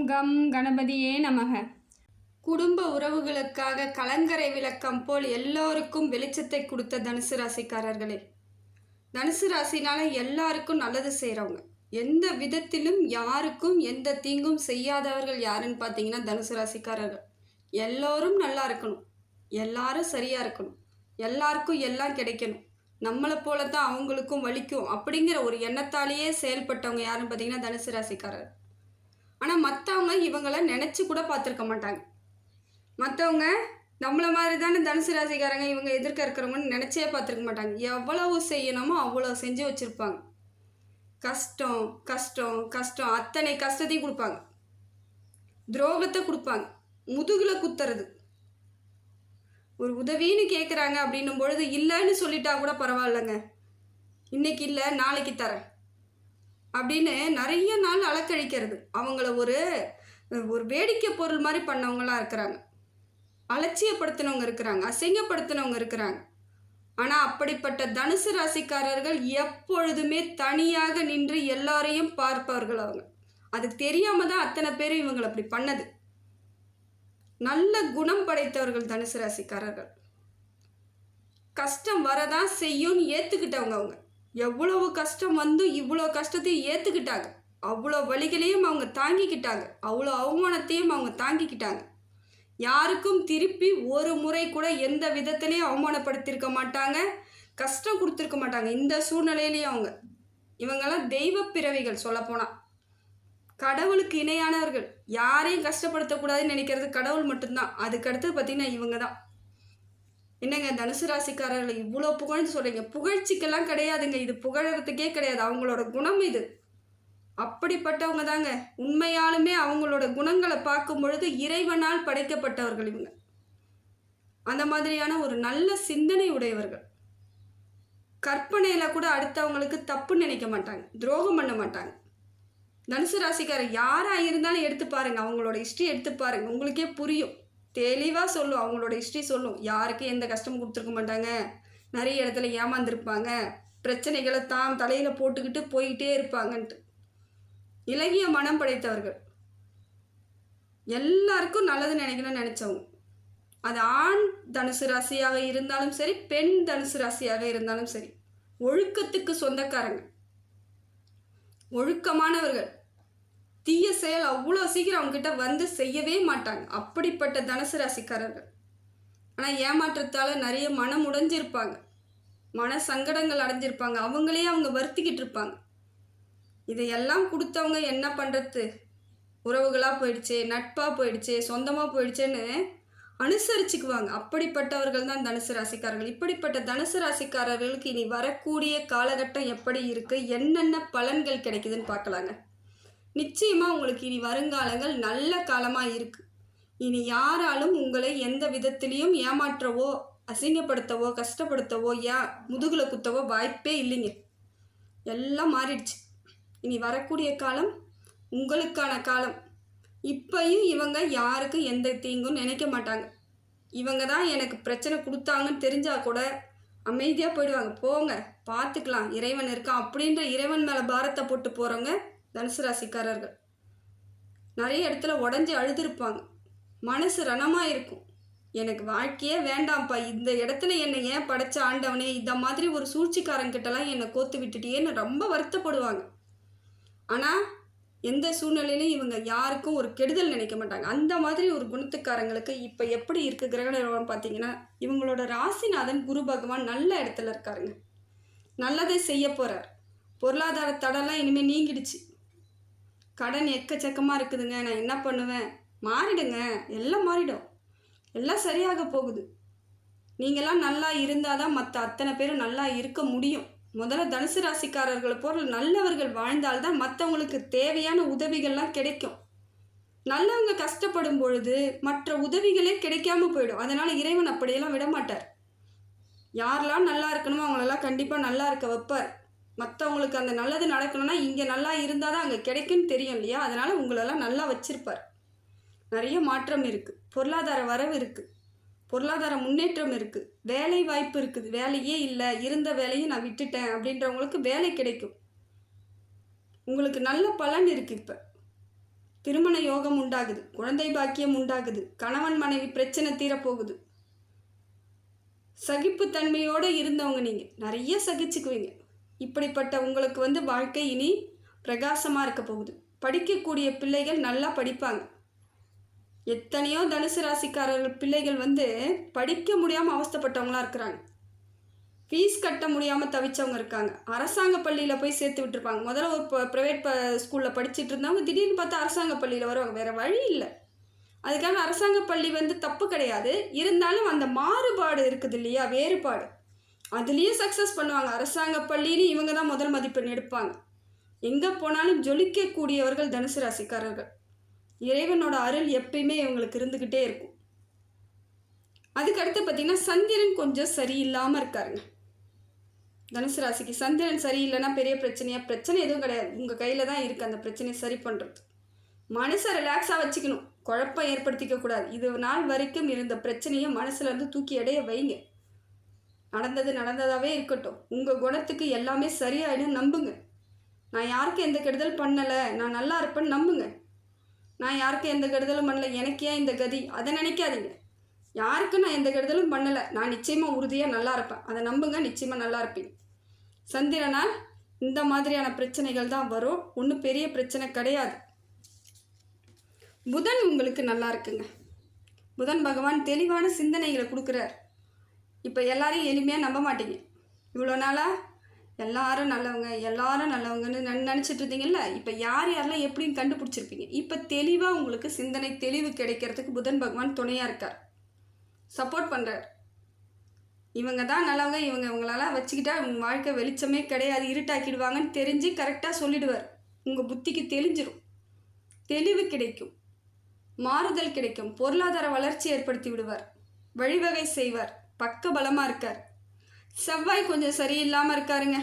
Come கணபதியே நமக. குடும்ப உறவுகளுக்காக கலங்கரை விளக்கம் போல் எல்லோருக்கும் வெளிச்சத்தை கொடுத்த தனுசு ராசிக்காரர்களே, தனுசு ராசினால எல்லாருக்கும் நல்லது செய்கிறவங்க, எந்த விதத்திலும் யாருக்கும் எந்த தீங்கும் செய்யாதவர்கள் யாருன்னு பார்த்தீங்கன்னா தனுசு ராசிக்காரர்கள். எல்லோரும் நல்லா இருக்கணும், எல்லாரும் சரியாக இருக்கணும், எல்லாருக்கும் எல்லாம் கிடைக்கணும், நம்மளை போல தான் அவங்களுக்கும் வலிக்கும் அப்படிங்கிற ஒரு எண்ணத்தாலேயே செயல்பட்டவங்க யாருன்னு பார்த்தீங்கன்னா தனுசு ராசிக்காரர். ஆனால் மற்றவங்க இவங்கள நினச்சி கூட பார்த்துருக்க மாட்டாங்க. மற்றவங்க நம்மளை மாதிரி தானே தனுசு ராசிக்காரங்க இவங்க எதிர்க்க இருக்கிறவங்கன்னு நினச்சே பார்த்துருக்க மாட்டாங்க. எவ்வளவு செய்யணுமோ அவ்வளோ செஞ்சு வச்சுருப்பாங்க. கஷ்டம் கஷ்டம் கஷ்டம் அத்தனை கஷ்டத்தையும் கொடுப்பாங்க, துரோகத்தை கொடுப்பாங்க, முதுகில் குத்துறது. ஒரு உதவின்னு கேட்குறாங்க அப்படின்னும் பொழுது இல்லைன்னு சொல்லிட்டா கூட பரவாயில்லைங்க, இன்னைக்கு இல்லை நாளைக்கு தரேன் அப்படின்னு நிறைய நாள் அலக்கழிக்கிறது. அவங்கள ஒரு ஒரு வேடிக்கை பொருள் மாதிரி பண்ணவங்களாம் இருக்கிறாங்க, அலட்சியப்படுத்தினவங்க இருக்கிறாங்க, அசிங்கப்படுத்தினவங்க இருக்கிறாங்க. ஆனால் அப்படிப்பட்ட தனுசு ராசிக்காரர்கள் எப்பொழுதுமே தனியாக நின்று எல்லாரையும் பார்ப்பவர்கள். அவங்க அதுக்கு தெரியாமல் தான் அத்தனை பேரும் இவங்களை அப்படி பண்ணது. நல்ல குணம் படைத்தவர்கள் தனுசு ராசிக்காரர்கள். கஷ்டம் வரதான் செய்யும்னு ஏற்றுக்கிட்டவங்க. அவங்க எவ்வளவு கஷ்டம் வந்து இவ்வளோ கஷ்டத்தையும் ஏற்றுக்கிட்டாங்க, அவ்வளோ வலிகளையும் அவங்க தாங்கிக்கிட்டாங்க, அவ்வளோ அவமானத்தையும் அவங்க தாங்கிக்கிட்டாங்க. யாருக்கும் திருப்பி ஒரு முறை கூட எந்த விதத்துலேயும் அவமானப்படுத்தியிருக்க மாட்டாங்க, கஷ்டம் கொடுத்துருக்க மாட்டாங்க. இந்த சூழ்நிலையிலையும் இவங்கெல்லாம் தெய்வ பிறவிகள். சொல்லப்போனால் கடவுளுக்கு இணையானவர்கள். யாரையும் கஷ்டப்படுத்தக்கூடாதுன்னு நினைக்கிறது கடவுள் மட்டும்தான். அதுக்கடுத்து பார்த்திங்கன்னா இவங்க தான். என்னங்க தனுசு ராசிக்காரர்கள் இவ்வளோ புகழ்ந்து சொல்கிறீங்க? புகழ்ச்சிக்கெல்லாம் கிடையாதுங்க, இது புகழறதுக்கே கிடையாது. அவங்களோட குணம் இது. அப்படிப்பட்டவங்க தாங்க. உண்மையாலுமே அவங்களோட குணங்களை பார்க்கும் பொழுது இறைவனால் படைக்கப்பட்டவர்கள் இவங்க. அந்த மாதிரியான ஒரு நல்ல சிந்தனை உடையவர்கள். கற்பனையில் கூட அடுத்தவங்களுக்கு தப்புன்னு நினைக்க மாட்டாங்க, துரோகம் பண்ண மாட்டாங்க. தனுசு ராசிக்காரர் யாராக இருந்தாலும் எடுத்து பாருங்கள், அவங்களோட ஹிஸ்ட்ரி எடுத்து பாருங்கள், உங்களுக்கே புரியும். தெளிவாக சொல்லும், அவங்களோட ஹிஸ்ட்ரி சொல்லும். யாருக்கும் எந்த கஷ்டமும் கொடுத்துருக்க மாட்டாங்க, நிறைய இடத்துல ஏமாந்துருப்பாங்க, பிரச்சனைகளை தான் தலையில் போட்டுக்கிட்டு போயிட்டே இருப்பாங்கன்ட்டு. இலகிய மனம் படைத்தவர்கள், எல்லாருக்கும் நல்லது நினைக்கணும்னு நினச்சவங்க. அது ஆண் தனுசு ராசியாக இருந்தாலும் சரி, பெண் தனுசு ராசியாக இருந்தாலும் சரி, ஒழுக்கத்துக்கு சொந்தக்காரங்க, ஒழுக்கமானவர்கள். தீய செயல் அவ்வளோ சீக்கிரம் அவங்ககிட்ட வந்து செய்யவே மாட்டாங்க. அப்படிப்பட்ட தனுசு ராசிக்காரர்கள். ஆனால் ஏமாற்றத்தால் நிறைய மனம் உடைஞ்சிருப்பாங்க, மன சங்கடங்கள் அடைஞ்சிருப்பாங்க, அவங்களே அவங்க வருத்திக்கிட்டு இருப்பாங்க. இதையெல்லாம் கொடுத்தவங்க என்ன பண்ணுறது, உறவுகளாக போயிடுச்சு, நட்பாக போயிடுச்சு, சொந்தமாக போயிடுச்சுன்னு அனுசரிச்சுக்குவாங்க. அப்படிப்பட்டவர்கள் தான் தனுசு ராசிக்காரர்கள். இப்படிப்பட்ட தனுசு ராசிக்காரர்களுக்கு இனி வரக்கூடிய காலகட்டம் எப்படி இருக்குது, என்னென்ன பலன்கள் கிடைக்குதுன்னு பார்க்கலாங்க. நிச்சயமாக உங்களுக்கு இனி வருங்காலங்கள் நல்ல காலமாக இருக்குது. இனி யாராலும் உங்களை எந்த விதத்திலையும் ஏமாற்றவோ அசிங்கப்படுத்தவோ கஷ்டப்படுத்தவோ முதுகில் குத்தவோ வாய்ப்பே இல்லைங்க. எல்லாம் மாறிடுச்சு. இனி வரக்கூடிய காலம் உங்களுக்கான காலம். இப்பையும் இவங்க யாருக்கும் எந்த தீங்கும் நினைக்க மாட்டாங்க. இவங்க தான் எனக்கு பிரச்சனை கொடுத்தாங்கன்னு தெரிஞ்சால் கூட அமைதியாக போயிடுவாங்க. போங்க பார்த்துக்கலாம், இறைவன் இருக்கான் அப்படின்ற இறைவன் மேலே பாரத்தை போட்டு போகிறவங்க தனுசு ராசிக்காரர்கள். நிறைய இடத்துல உடஞ்சி அழுதுருப்பாங்க, மனசு ரணமாக இருக்கும். எனக்கு வாழ்க்கையே வேண்டாம்ப்பா, இந்த இடத்துல என்னை ஏன் படைச்ச ஆண்டவனே, இந்த மாதிரி ஒரு சூழ்ச்சிக்காரங்கிட்டலாம் என்னை கோத்து விட்டுட்டியேன்னு ரொம்ப வருத்தப்படுவாங்க. ஆனால் எந்த சூழ்நிலையிலும் இவங்க யாருக்கும் ஒரு கெடுதல் நினைக்க மாட்டாங்க. அந்த மாதிரி ஒரு குணத்துக்காரங்களுக்கு இப்போ எப்படி இருக்குது கிரக நிலவரம் பார்த்தீங்கன்னா, இவங்களோட ராசிநாதன் குரு பகவான் நல்ல இடத்துல இருக்காருங்க, நல்லதை செய்ய போகிறார். பொருளாதார தடெல்லாம் இனிமேல் நீங்கிடுச்சு. கடன் எக்கச்சக்கமாக இருக்குதுங்க, நான் என்ன பண்ணுவேன், மாறிடுங்க, எல்லாம் மாறிடும், எல்லாம் சரியாக போகுது. நீங்களாம் நல்லா இருந்தால் தான் மற்ற அத்தனை பேரும் நல்லா இருக்க முடியும். முதல்ல தனுசு ராசிக்காரர்களை போல நல்லவர்கள் வாழ்ந்தால்தான் மற்றவங்களுக்கு தேவையான உதவிகள்லாம் கிடைக்கும். நல்லவங்க கஷ்டப்படும் பொழுது மற்ற உதவிகளே கிடைக்காம போயிடும். அதனால் இறைவன் அப்படியெல்லாம் விடமாட்டார். யாரெல்லாம் நல்லா இருக்கணுமோ அவங்களெல்லாம் கண்டிப்பாக நல்லா இருக்க வைப்பார். மற்றவங்களுக்கு அந்த நல்லது நடக்கணும்னா இங்கே நல்லா இருந்தால் தான் அங்கே கிடைக்குன்னு தெரியும் இல்லையா? அதனால் உங்களெல்லாம் நல்லா வச்சிருப்பார். நிறைய மாற்றம் இருக்குது, பொருளாதார வரவு இருக்குது, பொருளாதார முன்னேற்றம் இருக்குது, வேலை வாய்ப்பு இருக்குது. வேலையே இல்லை, இருந்த வேலையை நான் விட்டுட்டேன் அப்படின்றவங்களுக்கு வேலை கிடைக்கும். உங்களுக்கு நல்ல பலன் இருக்குது. இப்போ திருமண யோகம் உண்டாகுது, குழந்தை பாக்கியம் உண்டாகுது, கணவன் மனைவி பிரச்சனை தீரப்போகுது. சகிப்புத்தன்மையோடு இருந்தவங்க நீங்கள் நிறைய சகிச்சுக்குவீங்க. இப்படிப்பட்ட உங்களுக்கு வாழ்க்கை இனி பிரகாசமாக இருக்க போகுது. படிக்கக்கூடிய பிள்ளைகள் நல்லா படிப்பாங்க. எத்தனையோ தனுசு ராசிக்காரர்கள் பிள்ளைகள் படிக்க முடியாமல் அவஸ்தைப்பட்டவங்களாம் இருக்கிறாங்க. ஃபீஸ் கட்ட முடியாமல் தவிச்சவங்க இருக்காங்க. அரசாங்க பள்ளியில் போய் சேர்த்து விட்டுருப்பாங்க. முதல்ல ஒரு ப்ரைவேட் ஸ்கூலில் படிச்சுட்டு இருந்தவங்க திடீர்னு பார்த்தா அரசாங்க பள்ளியில் வருவாங்க. வேறு வழி இல்லை. அதுக்கான அரசாங்க பள்ளி தப்பு கிடையாது. இருந்தாலும் அந்த மாறுபாடு இருக்குது இல்லையா, வேறுபாடு, அதுலேயும் சக்ஸஸ் பண்ணுவாங்க. அரசாங்க பள்ளின்னு இவங்க தான் முதல் மதிப்பெண் எடுப்பாங்க. எங்கே போனாலும் ஜொலிக்கக்கூடியவர்கள் தனுசு ராசிக்காரர்கள். இறைவனோட அருள் எப்பயுமே இவங்களுக்கு இருந்துக்கிட்டே இருக்கும். அதுக்கடுத்து பார்த்திங்கன்னா சந்திரன் கொஞ்சம் சரியில்லாமல் இருக்காருங்க. தனுசு ராசிக்கு சந்திரன் சரியில்லைன்னா பெரிய பிரச்சனை எதுவும் கிடையாது. உங்கள் கையில் தான் இருக்குது அந்த பிரச்சனையை சரி பண்ணுறது. மனசை ரிலாக்ஸாக வச்சுக்கணும், குழப்பம் ஏற்படுத்திக்கக்கூடாது. இது நாள் வரைக்கும் இருந்த பிரச்சனையை மனசுலேருந்து தூக்கி எடைய வைங்க. நடந்தது நடந்ததாகவே இருக்கட்டும். உங்கள் குணத்துக்கு எல்லாமே சரியாயிடும், நம்புங்க. நான் யாருக்கும் எந்த கெடுதல் பண்ணலை, நான் நல்லா இருப்பேன்னு நம்புங்க. நான் யாருக்கும் எந்த கெடுதலும் பண்ணலை, எனக்கு ஏன் இந்த கதி, அதை நினைக்காதீங்க. யாருக்கும் நான் எந்த கெடுதலும் பண்ணலை, நான் நிச்சயமாக உறுதியாக நல்லா இருப்பேன், அதை நம்புங்க. நிச்சயமாக நல்லா இருப்பீங்க. சந்திரனால் இந்த மாதிரியான பிரச்சனைகள் தான் வரும். ஒன்றும் பெரிய பிரச்சனை கிடையாது. புதன் உங்களுக்கு நல்லா இருக்குங்க. புதன் பகவான் தெளிவான சிந்தனைகளை கொடுக்குறார். இப்போ எல்லாரையும் எளிமையாக நம்ப மாட்டீங்க. இவ்வளோ நாளாக எல்லாரும் நல்லவங்கன்னு நினச்சிட்டு இருந்தீங்கல்ல, இப்போ யாரெல்லாம் எப்படின்னு கண்டுபிடிச்சிருப்பீங்க. இப்போ தெளிவாக உங்களுக்கு சிந்தனை தெளிவு கிடைக்கிறதுக்கு புதன் பகவான் துணையாக இருக்கார், சப்போர்ட் பண்ணுறார். இவங்க தான் நல்லவங்க, இவங்களால வச்சுக்கிட்டா உங்கள் வாழ்க்கை வெளிச்சமே கிடையாது, இருட்டாக்கிடுவாங்கன்னு தெரிஞ்சு கரெக்டாக சொல்லிடுவார். உங்கள் புத்திக்கு தெளிஞ்சிடும், தெளிவு கிடைக்கும், மாறுதல் கிடைக்கும், பொருளாதார வளர்ச்சி ஏற்படுத்தி விடுவார், வழிவகை செய்வார், பக்க பலமாக இருக்கார். செவ்வாய் கொஞ்சம் சரியில்லாமல் இருக்காருங்க.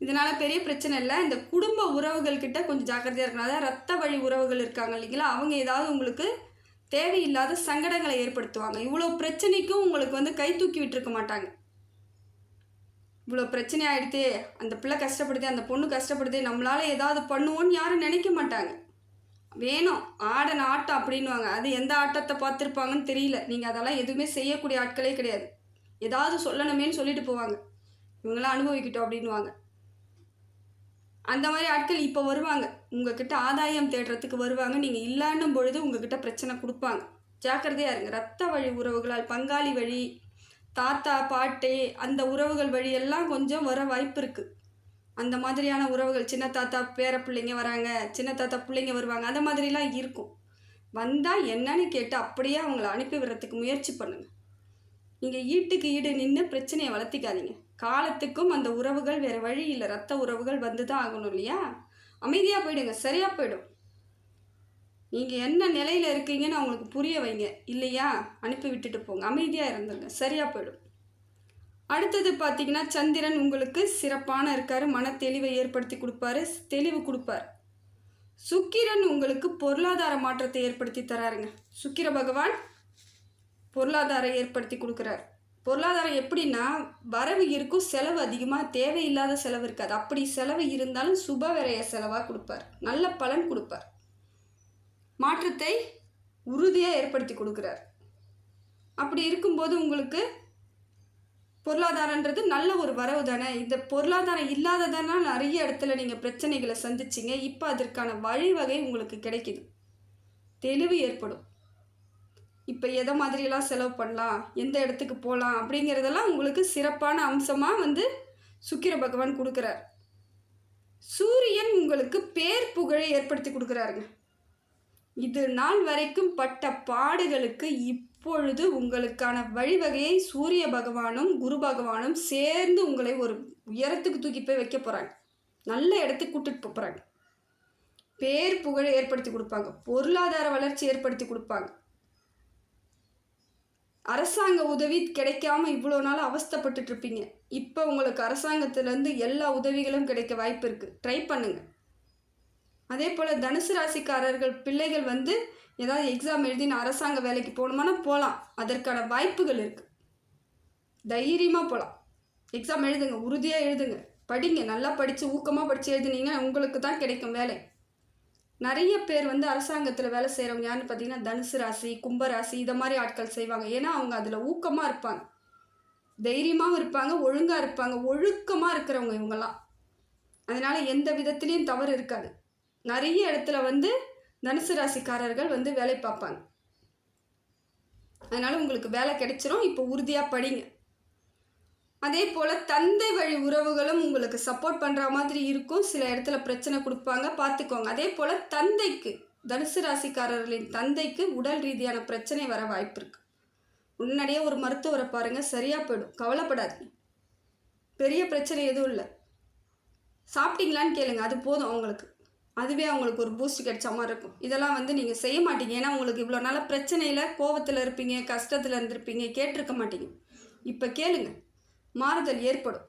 இதனால் பெரிய பிரச்சனை இல்லை. இந்த குடும்ப உறவுகள்கிட்ட கொஞ்சம் ஜாக்கிரதையாக இருக்கணும். அதாவது ரத்த வழி உறவுகள் இருக்காங்க இல்லைங்களா, அவங்க ஏதாவது உங்களுக்கு தேவையில்லாத சங்கடங்களை ஏற்படுத்துவாங்க. இவ்வளோ பிரச்சனைக்கும் உங்களுக்கு கை தூக்கி விட்டுருக்க மாட்டாங்க. இவ்வளோ பிரச்சனை ஆகிடுதே, அந்த பிள்ளை கஷ்டப்படுதே, அந்த பொண்ணு கஷ்டப்படுதே, நம்மளால் ஏதாவது பண்ணுவோன்னு யாரும் நினைக்க மாட்டாங்க. வேணும் ஆடன ஆட்டம் அப்படின்வாங்க. அது எந்த ஆட்டத்தை பார்த்துருப்பாங்கன்னு தெரியல. நீங்கள் அதெல்லாம் எதுவுமே செய்யக்கூடிய ஆட்களே கிடையாது. ஏதாவது சொல்லணுமேன்னு சொல்லிட்டு போவாங்க, இவங்களாம் அனுபவிக்கிட்டோம் அப்படின்வாங்க. அந்த மாதிரி ஆட்கள் இப்போ வருவாங்க, உங்ககிட்ட ஆதாயம் தேடுறதுக்கு வருவாங்க. நீங்கள் இல்லைன்னும் பொழுது உங்ககிட்ட பிரச்சனை கொடுப்பாங்க. ஜாக்கிரதையாக இருங்க. ரத்த வழி உறவுகளால், பங்காளி வழி, தாத்தா பாட்டி அந்த உறவுகள் வழியெல்லாம் கொஞ்சம் வர வாய்ப்பு இருக்குது. அந்த மாதிரியான உறவுகள், சின்ன தாத்தா பேர பிள்ளைங்க வராங்க, சின்ன தாத்தா பிள்ளைங்க வருவாங்க, அந்த மாதிரிலாம் இருக்கும். வந்தால் என்னன்னு கேட்டு அப்படியே அவங்கள அனுப்பி விடுறதுக்கு முயற்சி பண்ணுங்கள். நீங்கள் ஈட்டுக்கு ஈடு நின்று பிரச்சனையை வளர்த்திக்காதீங்க. காலத்துக்கும் அந்த உறவுகள் வேறு வழி இல்லை, ரத்த உறவுகள் வந்து தான் ஆகணும் இல்லையா. அமைதியாக போயிடுங்க, சரியாக போயிடும். நீங்கள் என்ன நிலையில் இருக்கீங்கன்னு அவங்களுக்கு புரிய வைங்க, இல்லையா அனுப்பி விட்டுட்டு போங்க, அமைதியாக இருந்துங்க, சரியாக போயிடும். அடுத்தது பார்த்திங்கன்னா சந்திரன் உங்களுக்கு சிறப்பான இருக்கார், மன தெளிவை ஏற்படுத்தி கொடுப்பாரு, தெளிவு கொடுப்பார். சுக்கிரன் உங்களுக்கு பொருளாதார மாற்றத்தை ஏற்படுத்தி தராருங்க. சுக்கிர பகவான் பொருளாதாரம் ஏற்படுத்தி கொடுக்குறார். பொருளாதாரம் எப்படின்னா, வரவு இருக்கும், செலவு அதிகமாக தேவையில்லாத செலவு இருக்காது. அப்படி செலவு இருந்தாலும் சுப விரய செலவாக கொடுப்பார், நல்ல பலன் கொடுப்பார், மாற்றத்தை உறுதியாக ஏற்படுத்தி கொடுக்குறார். அப்படி இருக்கும்போது உங்களுக்கு பொருளாதாரன்றது நல்ல ஒரு வரவு தானே. இந்த பொருளாதாரம் இல்லாததானா நிறைய இடத்துல நீங்கள் பிரச்சனைகளை சந்திச்சிங்க. இப்போ அதற்கான வழிவகை உங்களுக்கு கிடைக்கிது, தெளிவு ஏற்படும். இப்போ எதை மாதிரியெல்லாம் செலவு பண்ணலாம், எந்த இடத்துக்கு போகலாம் அப்படிங்கிறதெல்லாம் உங்களுக்கு சிறப்பான அம்சமாக சுக்கிர பகவான் கொடுக்குறார். சூரியன் உங்களுக்கு பேர் புகழை ஏற்படுத்தி கொடுக்குறாருங்க. இது நாள் வரைக்கும் பட்ட பாடுகளுக்கு இப்பொழுது உங்களுக்கான வழிவகையை சூரிய பகவானும் குரு பகவானும் சேர்ந்து உங்களை ஒரு உயரத்துக்கு தூக்கி போய் வைக்க போகிறாங்க, நல்ல இடத்துக்கு கூட்டிட்டு போகிறாங்க. பேர் புகழை ஏற்படுத்தி கொடுப்பாங்க, பொருளாதார வளர்ச்சி ஏற்படுத்தி கொடுப்பாங்க. அரசாங்க உதவி கிடைக்காம இவ்வளோ நாள் அவஸ்தைப்பட்டுட்டு இருப்பீங்க. இப்போ உங்களுக்கு அரசாங்கத்திலேருந்து எல்லா உதவிகளும் கிடைக்க வாய்ப்பு இருக்குது, ட்ரை பண்ணுங்கள். அதே போல் தனுசு ராசிக்காரர்கள் பிள்ளைகள் ஏதாவது எக்ஸாம் எழுதி நான் அரசாங்க வேலைக்கு போகணுமானா போகலாம், அதற்கான வாய்ப்புகள் இருக்குது. தைரியமாக போகலாம், எக்ஸாம் எழுதுங்க, உறுதியாக எழுதுங்க, படிங்க, நல்லா படித்து ஊக்கமாக படித்து எழுதுனீங்கன்னா உங்களுக்கு தான் கிடைக்கும் வேலை. நிறைய பேர் வந்து அரசாங்கத்தில் வேலை செய்கிறவங்க யாருன்னு பார்த்தீங்கன்னா தனுசு ராசி, கும்ப ராசி இதை மாதிரி ஆட்கள் செய்வாங்க. ஏன்னா அவங்க அதில் ஊக்கமாக இருப்பாங்க, தைரியமாகவும் இருப்பாங்க, ஒழுங்காக இருப்பாங்க, ஒழுக்கமாக இருக்கிறவங்க இவங்கெல்லாம். அதனால் எந்த விதத்துலேயும் தவறு இருக்காது. நிறைய இடத்துல வந்து தனுசு ராசிக்காரர்கள் வந்து வேலை பார்ப்பாங்க. அதனால் உங்களுக்கு வேலை கிடைச்சிரும். இப்போ உறுதியாக படிங்க. அதே போல் தந்தை வழி உறவுகளும் உங்களுக்கு சப்போர்ட் பண்ணுற மாதிரி இருக்கும். சில இடத்துல பிரச்சனை கொடுப்பாங்க, பார்த்துக்கோங்க. அதே போல் தந்தைக்கு, தனுசு ராசிக்காரர்களின் தந்தைக்கு உடல் ரீதியான பிரச்சனை வர வாய்ப்பு இருக்குது. முன்னாடியே ஒரு மருத்துவரை பாருங்கள், சரியாக போயிடும், கவலைப்படாதீங்க. பெரிய பிரச்சனை எதுவும் இல்லை. சாப்பிட்டீங்களான்னு கேளுங்க, அது போதும் அவங்களுக்கு. அதுவே அவங்களுக்கு ஒரு பூஸ்ட் கிடைச்ச மாதிரி இருக்கும். இதெல்லாம் வந்து நீங்கள் செய்ய மாட்டீங்க. ஏன்னா உங்களுக்கு இவ்வளோ நாள் பிரச்சனையில், கோபத்தில் இருப்பீங்க, கஷ்டத்தில் இருந்திருப்பீங்க, கேட்டிருக்க மாட்டீங்க. இப்போ கேளுங்க, மாறுதல் ஏற்படும்.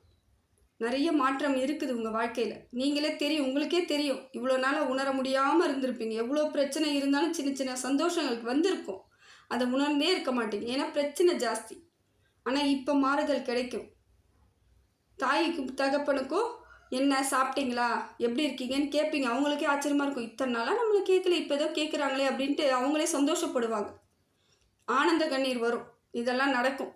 நிறைய மாற்றம் இருக்குது உங்கள் வாழ்க்கையில். நீங்களே தெரியும், உங்களுக்கே தெரியும். இவ்வளோ நாளாக உணர முடியாமல் இருந்திருப்பீங்க. எவ்வளோ பிரச்சனை இருந்தாலும் சின்ன சின்ன சந்தோஷங்களுக்கு வந்திருக்கும். அதை உணர்ந்தே இருக்க மாட்டீங்க, ஏன்னா பிரச்சனை ஜாஸ்தி. ஆனால் இப்போ மாறுதல் கிடைக்கும். தாய்க்கும் தகப்பனுக்கும் என்ன சாப்பிட்டீங்களா, எப்படி இருக்கீங்கன்னு கேட்பீங்க. அவங்களுக்கே ஆச்சரியமாக இருக்கும். இத்தனை நாளாக நம்மளை கேட்கல, இப்போ ஏதோ கேட்குறாங்களே அப்படின்ட்டு அவங்களே சந்தோஷப்படுவாங்க. ஆனந்த கண்ணீர் வரும். இதெல்லாம் நடக்கும்.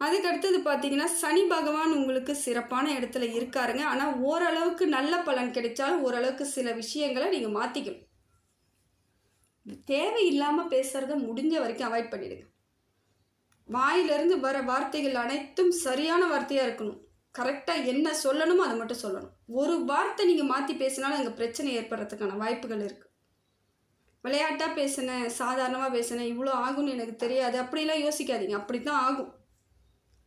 அதுக்கடுத்தது பார்த்தீங்கன்னா சனி பகவான் உங்களுக்கு சிறப்பான இடத்துல இருக்காருங்க. ஆனால் ஓரளவுக்கு நல்ல பலன் கிடைச்சாலும் ஓரளவுக்கு சில விஷயங்களை நீங்கள் மாற்றிக்கணும். தேவையில்லாமல் பேசுகிறத முடிஞ்ச வரைக்கும் அவாய்ட் பண்ணிடுங்க. வாயிலிருந்து வர வார்த்தைகள் அனைத்தும் சரியான வார்த்தையாக இருக்கணும். கரெக்டாக என்ன சொல்லணுமோ அதை மட்டும் சொல்லணும். ஒரு வார்த்தை நீங்கள் மாற்றி பேசினாலும் அங்கே பிரச்சனை ஏற்படுறதுக்கான வாய்ப்புகள் இருக்குது. விளையாட்டாக பேசினேன், சாதாரணமாக பேசினேன், இவ்வளோ ஆகும்னு எனக்கு தெரியாது அப்படிலாம் யோசிக்காதீங்க. அப்படி தான் ஆகும்.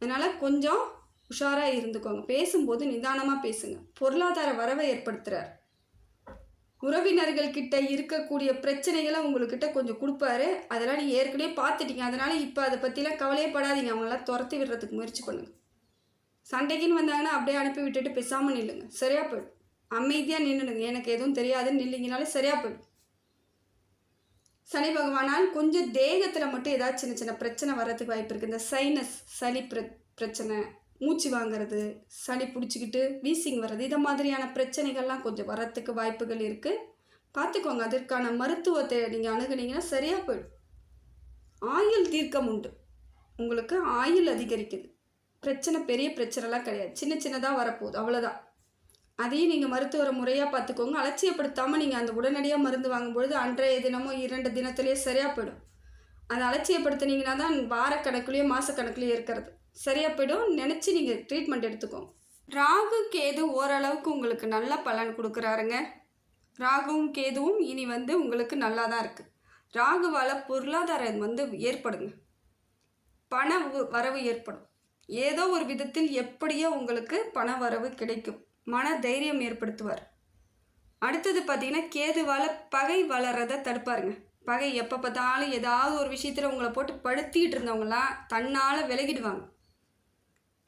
அதனால் கொஞ்சம் உஷாராக இருந்துக்கோங்க. பேசும்போது நிதானமாக பேசுங்க. பொருளாதார வரவை ஏற்படுத்துகிறார். உறவினர்கள் கிட்ட இருக்கக்கூடிய பிரச்சனைகளை உங்கள்கிட்ட கொஞ்சம் கொடுப்பாரு. அதெல்லாம் நீங்கள் ஏற்கனவே பார்த்துட்டீங்க. அதனால் இப்போ அதை பற்றிலாம் கவலையே படாதீங்க. அவங்களாம் துரத்தி விடுறதுக்கு முயற்சி பண்ணுங்கள். சண்டைக்குன்னு வந்தாங்கன்னா அப்படியே அனுப்பி விட்டுட்டு பேசாமல் நில்லுங்க, சரியாக போயிடும். அமைதியாக நின்றுடுங்க. எனக்கு எதுவும் தெரியாதுன்னு நில்லிங்கனாலே சரியாக போயிடும். சனி பகவானால் கொஞ்சம் தேகத்தில் மட்டும் ஏதாவது சின்ன சின்ன பிரச்சனை வர்றதுக்கு வாய்ப்பு இருக்குது. இந்த சைனஸ், சளி பிரச்சனை, மூச்சு வாங்கிறது, சளி பிடிச்சிக்கிட்டு வீசிங் வர்றது, இதை மாதிரியான பிரச்சனைகள்லாம் கொஞ்சம் வர்றதுக்கு வாய்ப்புகள் இருக்குது. பார்த்துக்கோங்க. அதற்கான மருத்துவத்தை நீங்கள் அணுகுனீங்கன்னா சரியாக போயிடும். ஆயுள் தீர்க்கம் உண்டு. உங்களுக்கு ஆயுள் அதிகரிக்குது. பிரச்சனை பெரிய பிரச்சனைலாம் கிடையாது, சின்ன சின்னதாக வரப்போகுது, அவ்வளோதான். அதையும் நீங்கள் மருத்துவரை முறையாக பார்த்துக்கோங்க. அலட்சியப்படுத்தாமல் நீங்கள் அந்த உடனடியாக மருந்து வாங்கும்பொழுது அன்றைய தினமோ 2 தினத்துலேயே சரியாக போயிடும். அதை அலட்சியப்படுத்தினீங்கன்னா தான் வாரக்கணக்குலேயோ மாதக்கணக்குலேயோ இருக்கிறது சரியாக போயிடும். நினச்சி நீங்கள் ட்ரீட்மெண்ட் எடுத்துக்கோங்க. ராகு கேது ஓரளவுக்கு உங்களுக்கு நல்ல பலன் கொடுக்குறாருங்க. ராகுவும் கேதுவும் இனி வந்து உங்களுக்கு நல்லா தான் இருக்குது. ராகுவால் பொருளாதாரம் வந்து ஏற்படுங்க, பண வரவு ஏற்படும். ஏதோ ஒரு விதத்தில் எப்படியோ உங்களுக்கு பண வரவு கிடைக்கும். மன தைரியம் ஏற்படுத்துவார். அடுத்தது பார்த்தீங்கன்னா கேதுவால் பகை வளர்றதை தடுப்பாருங்க. பகை எப்போ பார்த்தாலும் ஏதாவது ஒரு விஷயத்தில் உங்களை போட்டு படுத்திக்கிட்டு இருந்தவங்களாம் தன்னால் விலகிடுவாங்க.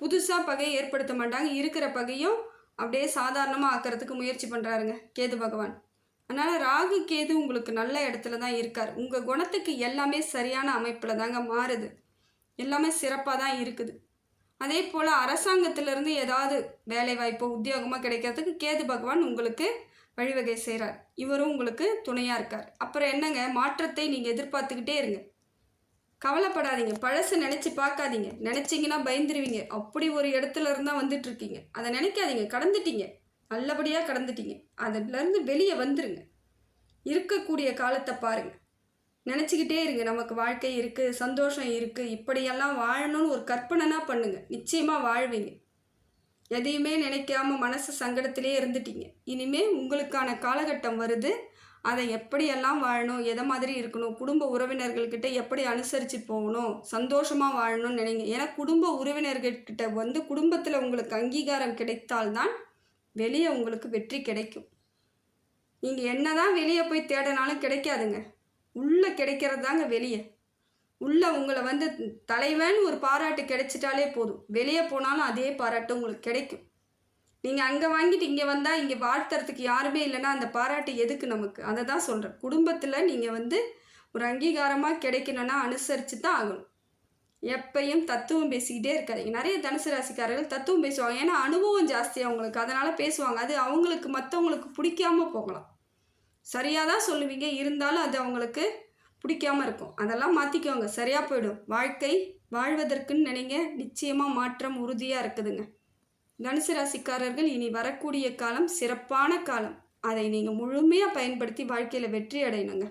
புதுசாக பகையை ஏற்படுத்த மாட்டாங்க. இருக்கிற பகையும் அப்படியே சாதாரணமாக ஆக்கிறதுக்கு முயற்சி பண்ணுறாருங்க கேது பகவான். அதனால் ராகு கேது உங்களுக்கு நல்ல இடத்துல தான் இருக்கார். உங்கள் குணத்துக்கு எல்லாமே சரியான அமைப்பில் தாங்க மாறுது. எல்லாமே சிறப்பாக தான் இருக்குது. அதே போல் அரசாங்கத்திலேருந்து ஏதாவது வேலை வாய்ப்போ உத்தியோகமாக கிடைக்கிறதுக்கு கேது பகவான் உங்களுக்கு வழிவகை செய்கிறார். இவரும் உங்களுக்கு துணையாக இருக்கார். அப்புறம் என்னங்க, மாற்றத்தை நீங்கள் எதிர்பார்த்துக்கிட்டே இருங்க. கவலைப்படாதீங்க. பழசை நினச்சி பார்க்காதீங்க. நினச்சிங்கன்னா பயந்துருவீங்க. அப்படி ஒரு இடத்துல இருந்தால் வந்துட்டுருக்கீங்க. அதை நினைக்காதீங்க. கடந்துட்டீங்க, நல்லபடியாக கடந்துட்டீங்க. அதிலேருந்து வெளியே வந்துருங்க. இருக்கக்கூடிய காலத்தை பாருங்கள். நினச்சிக்கிட்டே இருங்க, நமக்கு வாழ்க்கை இருக்குது, சந்தோஷம் இருக்குது, இப்படியெல்லாம் வாழணும்னு ஒரு கற்பனைனா பண்ணுங்கள். நிச்சயமாக வாழ்வீங்க. எதையுமே நினைக்காம மனசு சங்கடத்திலே இருந்துட்டீங்க. இனிமேல் உங்களுக்கான காலகட்டம் வருது. அதை எப்படியெல்லாம் வாழணும், எதை மாதிரி இருக்கணும், குடும்ப உறவினர்கள்கிட்ட எப்படி அனுசரித்து போகணும், சந்தோஷமாக வாழணும்னு நினைங்க. ஏன்னா குடும்ப உறவினர்கள்கிட்ட வந்து குடும்பத்தில் உங்களுக்கு அங்கீகாரம் கிடைத்தால்தான் வெளியே உங்களுக்கு வெற்றி கிடைக்கும். நீங்கள் என்ன தான் வெளியே போய் தேடினாலும் கிடைக்காதுங்க. உள்ளே கிடைக்கிறது தாங்க வெளியே. உள்ளே உங்களை வந்து தலைவன் ஒரு பாராட்டு கிடைச்சிட்டாலே போதும். வெளியே போனாலும் அதே பாராட்டு உங்களுக்கு கிடைக்கும். நீங்கள் அங்கே வாங்கிட்டு இங்கே வந்தால் இங்கே வாழ்த்துறதுக்கு யாருமே இல்லைன்னா அந்த பாராட்டு எதுக்கு நமக்கு? அதை தான் சொல்கிறேன். குடும்பத்தில் நீங்கள் வந்து ஒரு அங்கீகாரமாக கிடைக்கணும்னா அனுசரித்து தான் ஆகணும். எப்பையும் தத்துவம் பேசிக்கிட்டே இருக்காதீங்க. நிறைய தனுசு ராசிக்காரர்கள் தத்துவம் பேசுவாங்க. ஏன்னா அனுபவம் ஜாஸ்தி அவங்களுக்கு, அதனால் பேசுவாங்க. அது அவங்களுக்கு மற்றவங்களுக்கு பிடிக்காமல் போகலாம். சரியாக தான் சொல்லுவீங்க, இருந்தாலும் அது அவங்களுக்கு பிடிக்காம இருக்கும். அதெல்லாம் மாற்றிக்கோங்க, சரியாக போயிடும். வாழ்க்கை வாழ்வதற்குன்னு நினைங்க, நிச்சயமாக மாற்றம் உறுதியாக இருக்குதுங்க. தனுசு ராசிக்காரர்கள், இனி வரக்கூடிய காலம் சிறப்பான காலம். அதை நீங்கள் முழுமையாக பயன்படுத்தி வாழ்க்கையில் வெற்றி அடையணுங்க.